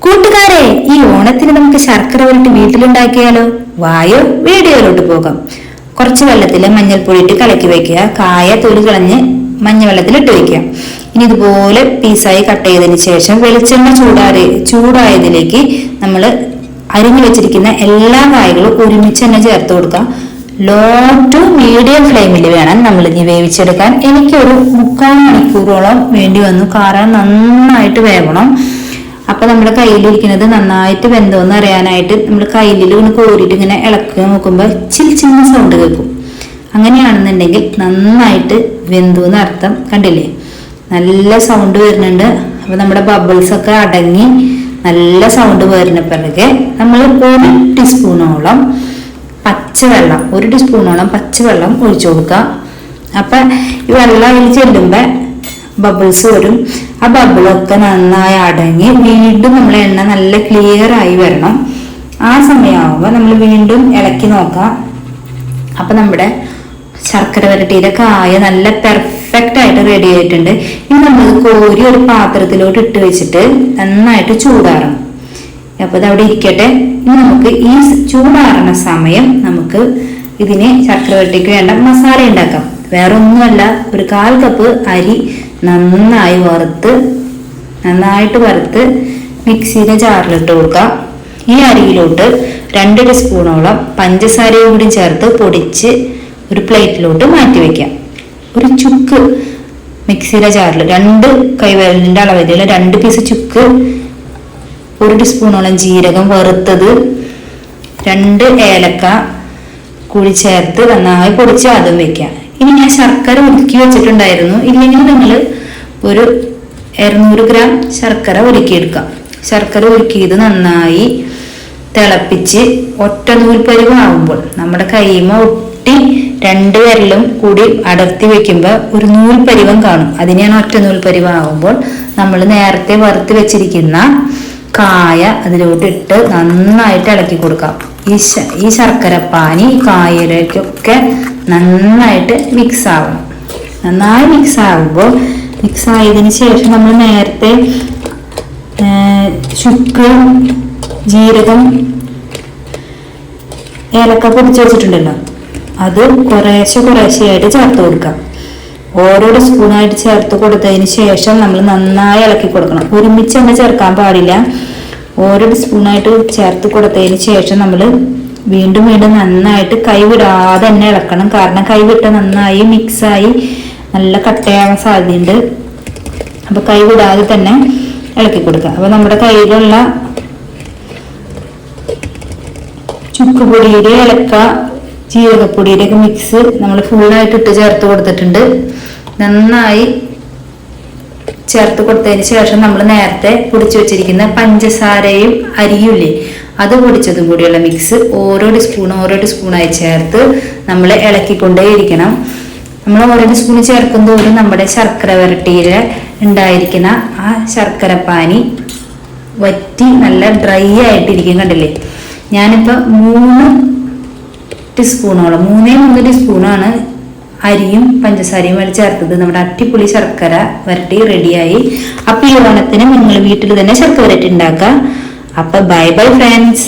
കൂട്ടുകാരെ, ഈ ഓണത്തിന് നമുക്ക് ശർക്കര വരട്ടി വീട്ടിലുണ്ടാക്കിയാലോ? വായോ, വീഡിയോയിലോട്ട് പോകാം. കുറച്ച് വെള്ളത്തിൽ മഞ്ഞൾപ്പൊടി ഇട്ട് കലക്കി വെക്കുക. കായ തൊലി കളഞ്ഞ് മഞ്ഞവെള്ളത്തിൽ ഇട്ട് വെക്കുക. ഇനി ഇതുപോലെ പീസായി കട്ട് ചെയ്തതിന് ശേഷം വെളിച്ചെണ്ണ ചൂടായതിലേക്ക് നമ്മൾ അരിഞ്ഞു വെച്ചിരിക്കുന്ന എല്ലാ കായകളും ഒരുമിച്ച് തന്നെ ചേർത്ത് കൊടുക്കുക. ലോ ടു മീഡിയം ഫ്ലെയിമിൽ വേണം നമ്മൾ ഇനി വേവിച്ചെടുക്കാൻ. എനിക്കൊരു 3/4 മണിക്കൂറോളം വേണ്ടി വന്നു, കാരണം നന്നായിട്ട് വേവണം. അപ്പൊ നമ്മുടെ കയ്യിലിരിക്കുന്നത് നന്നായിട്ട് വെന്തോന്ന് അറിയാനായിട്ട് നമ്മൾ കയ്യിൽ ഇങ്ങനെ കോരിയിട്ട് ഇങ്ങനെ ഇളക്കി നോക്കുമ്പോൾ ചിന്ന സൗണ്ട് കേൾക്കും. അങ്ങനെയാണെന്നുണ്ടെങ്കിൽ നന്നായിട്ട് വെന്തു എന്ന് അർത്ഥം. കണ്ടില്ലേ, നല്ല സൗണ്ട് വരുന്നുണ്ട്. അപ്പൊ നമ്മുടെ ബബിൾസ് ഒക്കെ അടങ്ങി നല്ല സൗണ്ട് വരുന്ന പിറകെ നമ്മൾ 1 ടീസ്പൂണോളം പച്ചവെള്ളം ഒഴിച്ചു കൊടുക്കുക. അപ്പൊ ഈ വെള്ളം അതിൽ ചെല്ലുമ്പോ ബബിൾസ് വരും. ആ ബബിളൊക്കെ നന്നായി അടങ്ങി വീണ്ടും നമ്മൾ എണ്ണ നല്ല ക്ലിയർ ആയി വരണം. ആ സമയമാകുമ്പോൾ നമ്മൾ വീണ്ടും ഇളക്കി നോക്കാം. അപ്പൊ നമ്മുടെ ശർക്കര വരട്ടിയുടെ കായ നല്ല പെർഫെക്റ്റ് ആയിട്ട് റെഡി ആയിട്ടുണ്ട്. ഇനി നമ്മൾ കോരി ഒരു പാത്രത്തിലോട്ട് ഇട്ട് വെച്ചിട്ട് നന്നായിട്ട് ചൂടാറണം. അപ്പൊ ഇത് അവിടെ ഇരിക്കട്ടെ. ഇനി നമുക്ക് ഈ ചൂടാറുന്ന സമയം നമുക്ക് ഇതിന് ശർക്കര വരട്ടിക്ക് വേണ്ട മസാല ഉണ്ടാക്കാം. വേറെ ഒന്നുമല്ല, ഒരു 1/4 കപ്പ് അരി നന്നായിട്ട് വറുത്ത് മിക്സിയുടെ ജാറിലിട്ട് കൊടുക്കാം. ഈ അരിയിലോട്ട് 2 ടീസ്പൂണോളം പഞ്ചസാരയും കൂടി ചേർത്ത് പൊടിച്ച് ഒരു പ്ലേറ്റിലോട്ട് മാറ്റി വെക്കാം. ഒരു ചുക്ക് മിക്സിയുടെ ജാറിൽ 2 കൈവിരലിന്റെ അളവിലുള്ള 2 പീസ് ചുക്ക്, 1 ടീസ്പൂണോളം ജീരകം വറുത്തത്, 2 ഏലക്ക കൂടി ചേർത്ത് നന്നായി പൊടിച്ച് അതും വെക്കാം. ഇനി ഞാൻ ശർക്കര ഉരുക്കി വെച്ചിട്ടുണ്ടായിരുന്നു. ഇല്ലെങ്കിൽ നിങ്ങൾ ഒരു 200 ഗ്രാം ശർക്കര ഉരുക്കിയെടുക്കാം. ശർക്കര ഉരുക്കിയത് നന്നായി തിളപ്പിച്ച് ഒറ്റ നൂൽപ്പരിവാകുമ്പോൾ നമ്മുടെ കൈമ ഒട്ടി 2 വിരലും കൂടി അടർത്തി വെക്കുമ്പോൾ ഒരു നൂൽപ്പരിവം കാണും. അതിനെയാണ് ഒറ്റ നൂൽപ്പരിവാകുമ്പോൾ നമ്മൾ നേരത്തെ വറുത്ത് വെച്ചിരിക്കുന്ന കായ അതിലോട്ട് ഇട്ട് നന്നായിട്ട് ഇളക്കി കൊടുക്കാം. ഈ ശർക്കരപ്പാനി കായയിലേക്കൊക്കെ നന്നായിട്ട് മിക്സ് ആവണം. നന്നായി മിക്സ് ആകുമ്പോൾ മിക്സ് ആയതിനു ശേഷം നമ്മൾ നേരത്തെ ചുക്ക്, ജീരകം, ഏലക്ക പൊടിച്ച് വെച്ചിട്ടുണ്ടല്ലോ, അത് കുറേശ്ശെയായിട്ട് ചേർത്ത് കൊടുക്കാം. ഓരോ സ്പൂണായിട്ട് ചേർത്ത് കൊടുത്തതിന് ശേഷം നമ്മൾ നന്നായി ഇളക്കി കൊടുക്കണം. ഒരുമിച്ച് തന്നെ ചേർക്കാൻ പാടില്ല. ഓരോ സ്പൂണായിട്ട് ചേർത്ത് കൊടുത്തതിന് ശേഷം നമ്മൾ വീണ്ടും നന്നായിട്ട് കൈവിടാതെ തന്നെ ഇളക്കണം. കാരണം കൈവിട്ട നന്നായി മിക്സായി നല്ല കട്ടയാകാൻ സാധ്യതയുണ്ട്. അപ്പൊ കൈവിടാതെ തന്നെ ഇളക്കി കൊടുക്കുക. അപ്പൊ നമ്മുടെ കയ്യിലുള്ള ചുക്കുപൊടിയുടെ, ഏലക്ക, ജീരകപ്പൊടിയുടെ ഒക്കെ മിക്സ് നമ്മൾ ഫുള്ളായിട്ട് ഇട്ട് ചേർത്ത് കൊടുത്തിട്ടുണ്ട്. നന്നായി ചേർത്ത് കൊടുത്തതിന് ശേഷം നമ്മൾ നേരത്തെ പൊടിച്ചു വെച്ചിരിക്കുന്ന പഞ്ചസാരയും അരിയുമില്ലേ, അത് പൊടിച്ചതും കൂടിയുള്ള മിക്സ് ഓരോ ടീസ്പൂണായി ചേർത്ത് നമ്മൾ ഇളക്കിക്കൊണ്ടേയിരിക്കണം. നമ്മൾ ഓരോ ടീസ്പൂൺ ചേർക്കുന്തോറും നമ്മുടെ ശർക്കര വരട്ടിയിൽ ഉണ്ടായിരിക്കുന്ന ആ ശർക്കരപ്പാനി വറ്റി നല്ല ഡ്രൈ ആയിട്ടിരിക്കും. കണ്ടില്ലേ, ഞാനിപ്പോ 3 ടീസ്പൂണാണ് അരിയും പഞ്ചസാരയും വരെ ചേർത്തത്. നമ്മുടെ അട്ടിപ്പൊളി ശർക്കര വരട്ടി റെഡിയായി. അപ്പൊ ഈ ഓണത്തിന് നിങ്ങൾ വീട്ടിൽ തന്നെ ശർക്കര വരട്ടി ഉണ്ടാക്കുക. അപ്പൊ ബൈ ഫ്രണ്ട്സ്.